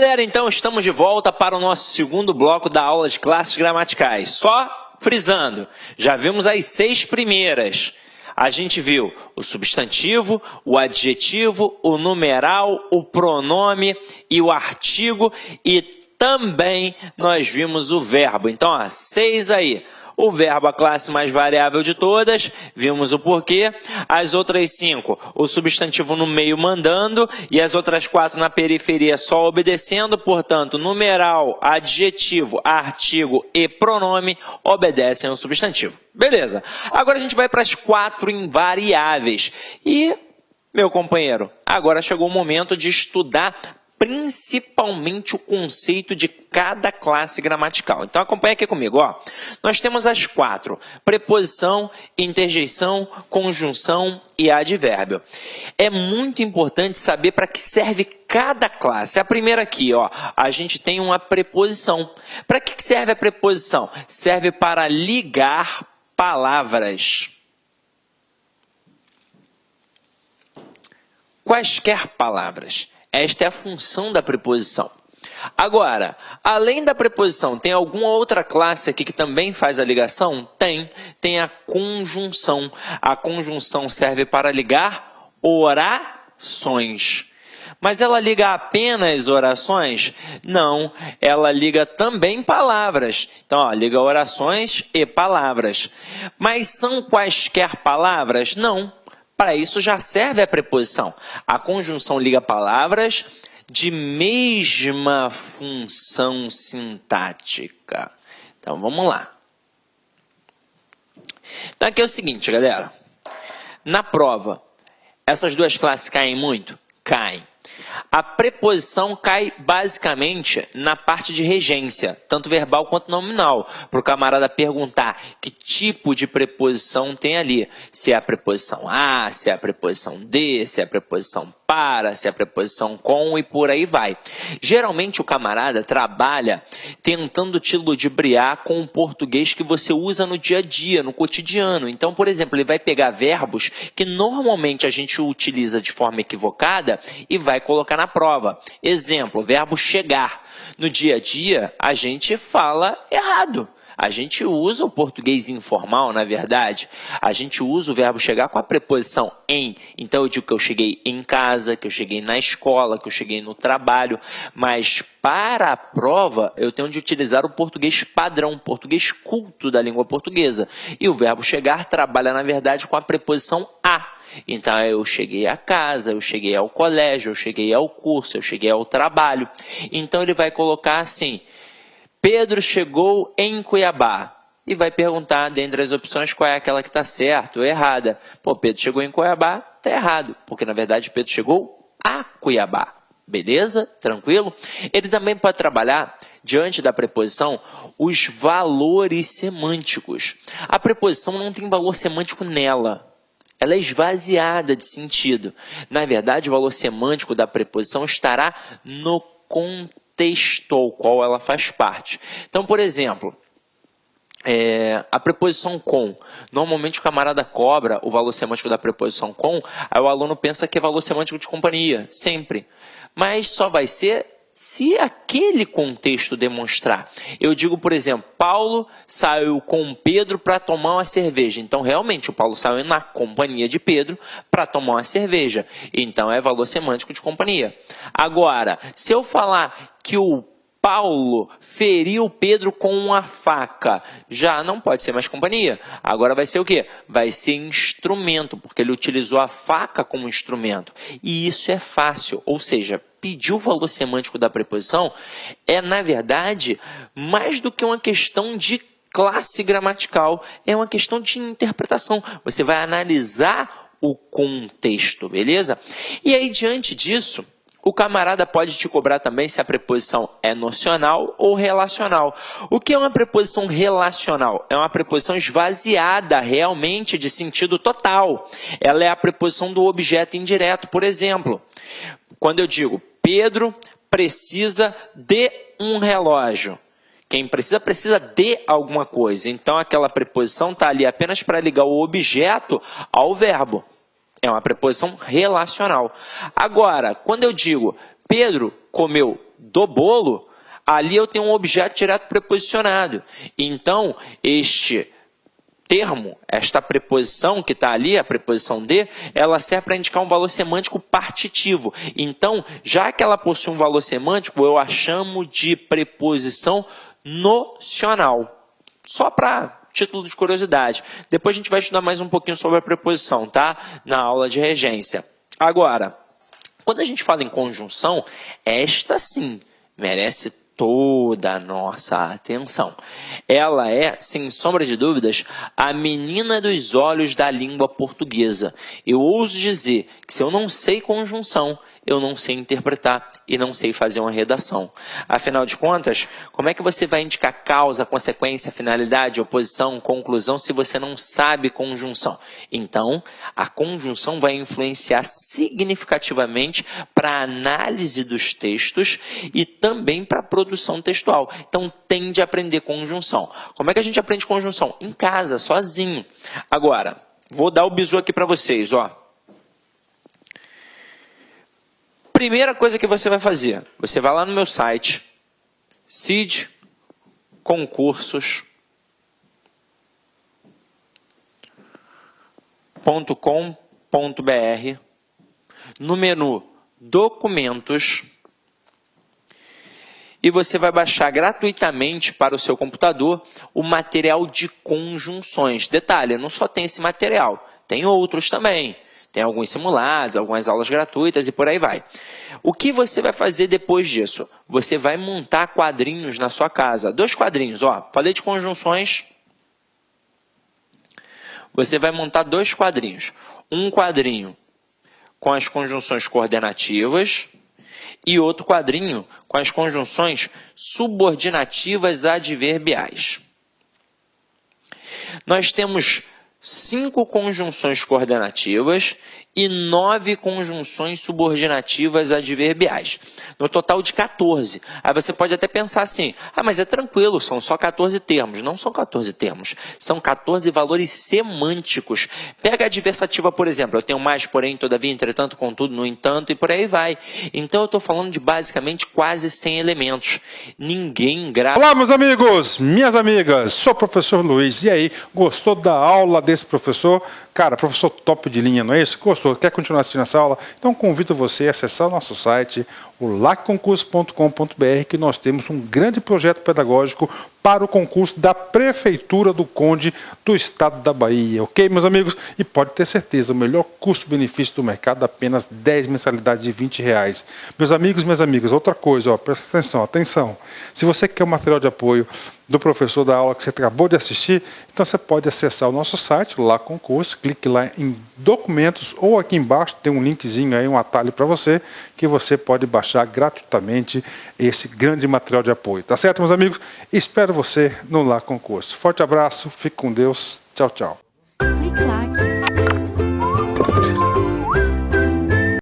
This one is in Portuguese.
galera, então estamos de volta para o nosso segundo bloco da aula de classes gramaticais. Só frisando, já vimos as 6 primeiras. A gente viu o substantivo, o adjetivo, o numeral, o pronome e o artigo e também nós vimos o verbo. Então, 6 aí. O verbo, a classe mais variável de todas, vimos o porquê. As outras 5, o substantivo no meio mandando e as outras 4 na periferia só obedecendo. Portanto, numeral, adjetivo, artigo e pronome obedecem ao substantivo. Beleza. Agora a gente vai para as 4 invariáveis. E, meu companheiro, agora chegou o momento de estudar principalmente o conceito de cada classe gramatical. Então acompanha aqui comigo, ó. Nós temos as 4: preposição, interjeição, conjunção e advérbio. É muito importante saber para que serve cada classe. A primeira aqui, ó, a gente tem uma preposição. Para que serve a preposição? Serve para ligar palavras. Quaisquer palavras. Esta é a função da preposição. Agora, além da preposição, tem alguma outra classe aqui que também faz a ligação? Tem a conjunção. A conjunção serve para ligar orações. Mas ela liga apenas orações? Não, ela liga também palavras. Então, ó, liga orações e palavras. Mas são quaisquer palavras? Não. Para isso já serve a preposição. A conjunção liga palavras de mesma função sintática. Então, vamos lá. Então, aqui é o seguinte, galera. Na prova, essas duas classes caem muito? Caem. A preposição cai basicamente na parte de regência, tanto verbal quanto nominal, para o camarada perguntar que tipo de preposição tem ali. Se é a preposição a, se é a preposição de, se é a preposição para, se é a preposição com e por aí vai. Geralmente o camarada trabalha tentando te ludibriar com o português que você usa no dia a dia, no cotidiano. Então, por exemplo, ele vai pegar verbos que normalmente a gente utiliza de forma equivocada e vai colocar na prova. Exemplo, verbo chegar. No dia a dia, a gente fala errado. A gente usa o português informal, na verdade. A gente usa o verbo chegar com a preposição em. Então, eu digo que eu cheguei em casa, que eu cheguei na escola, que eu cheguei no trabalho. Mas, para a prova, eu tenho de utilizar o português padrão, o português culto da língua portuguesa. E o verbo chegar trabalha, na verdade, com a preposição a. Então, eu cheguei à casa, eu cheguei ao colégio, eu cheguei ao curso, eu cheguei ao trabalho. Então, ele vai colocar assim: Pedro chegou em Cuiabá. E vai perguntar, dentre as opções, qual é aquela que está certa ou errada. Pô, Pedro chegou em Cuiabá, está errado. Porque, na verdade, Pedro chegou a Cuiabá. Beleza? Tranquilo? Ele também pode trabalhar, diante da preposição, os valores semânticos. A preposição não tem valor semântico nela. Ela é esvaziada de sentido. Na verdade, o valor semântico da preposição estará no contexto ao qual ela faz parte. Então, por exemplo, a preposição com. Normalmente o camarada cobra o valor semântico da preposição com, aí o aluno pensa que é valor semântico de companhia, sempre. Mas só vai ser se aquele contexto demonstrar. Eu digo, por exemplo, Paulo saiu com Pedro para tomar uma cerveja. Então, realmente, o Paulo saiu na companhia de Pedro para tomar uma cerveja. Então, é valor semântico de companhia. Agora, se eu falar que o Paulo feriu Pedro com uma faca, já não pode ser mais companhia. Agora vai ser o quê? Vai ser instrumento, porque ele utilizou a faca como instrumento. E isso é fácil, ou seja, pedir o valor semântico da preposição é, na verdade, mais do que uma questão de classe gramatical, é uma questão de interpretação. Você vai analisar o contexto, beleza? E aí, diante disso, o camarada pode te cobrar também se a preposição é nocional ou relacional. O que é uma preposição relacional? É uma preposição esvaziada realmente de sentido total. Ela é a preposição do objeto indireto. Por exemplo, quando eu digo Pedro precisa de um relógio. Quem precisa de alguma coisa. Então, aquela preposição está ali apenas para ligar o objeto ao verbo. É uma preposição relacional. Agora, quando eu digo Pedro comeu do bolo, ali eu tenho um objeto direto preposicionado. Então, este termo, esta preposição que está ali, a preposição de, ela serve para indicar um valor semântico partitivo. Então, já que ela possui um valor semântico, eu a chamo de preposição nocional. Só para título de curiosidade. Depois a gente vai estudar mais um pouquinho sobre a preposição, tá? Na aula de regência. Agora, quando a gente fala em conjunção, esta sim merece toda a nossa atenção. Ela é, sem sombra de dúvidas, a menina dos olhos da língua portuguesa. Eu ouso dizer que se eu não sei conjunção, eu não sei interpretar e não sei fazer uma redação. Afinal de contas, como é que você vai indicar causa, consequência, finalidade, oposição, conclusão, se você não sabe conjunção? Então, a conjunção vai influenciar significativamente para a análise dos textos e também para a produção textual. Então, tem de aprender conjunção. Como é que a gente aprende conjunção? Em casa, sozinho. Agora, vou dar o bizu aqui para vocês, ó. Primeira coisa que você vai fazer, você vai lá no meu site, cidconcursos.com.br, no menu Documentos, e você vai baixar gratuitamente para o seu computador o material de conjunções. Detalhe, não só tem esse material, tem outros também. Tem alguns simulados, algumas aulas gratuitas e por aí vai. O que você vai fazer depois disso? Você vai montar quadrinhos na sua casa. 2 quadrinhos, ó. Falei de conjunções. Você vai montar 2 quadrinhos. Um quadrinho com as conjunções coordenativas e outro quadrinho com as conjunções subordinativas adverbiais. Nós temos 5 conjunções coordenativas e 9 conjunções subordinativas adverbiais. No total de 14. Aí você pode até pensar assim, mas é tranquilo, são só 14 termos. Não são 14 termos, são 14 valores semânticos. Pega a adversativa, por exemplo, eu tenho mais, porém, todavia, entretanto, contudo, no entanto, e por aí vai. Então eu estou falando de basicamente quase 100 elementos. Ninguém grava... Olá, meus amigos, minhas amigas, sou o professor Luiz. E aí, gostou da aula desse professor? Cara, professor top de linha, não é isso? Gostou? Quer continuar assistindo essa aula? Então convido você a acessar o nosso site, o lacconcurso.com.br, que nós temos um grande projeto pedagógico para o concurso da Prefeitura do Conde do Estado da Bahia, ok, meus amigos? E pode ter certeza, o melhor custo-benefício do mercado, apenas 10 mensalidades de R$20. Meus amigos, minhas amigas, outra coisa, ó, presta atenção. Se você quer o material de apoio do professor da aula que você acabou de assistir, então você pode acessar o nosso site, lá concurso, clique lá em documentos ou aqui embaixo tem um linkzinho aí, um atalho para você, que você pode baixar gratuitamente esse grande material de apoio. Tá certo, meus amigos? Espero você no Lá Concurso. Forte abraço, fique com Deus, tchau, tchau. Clique lá.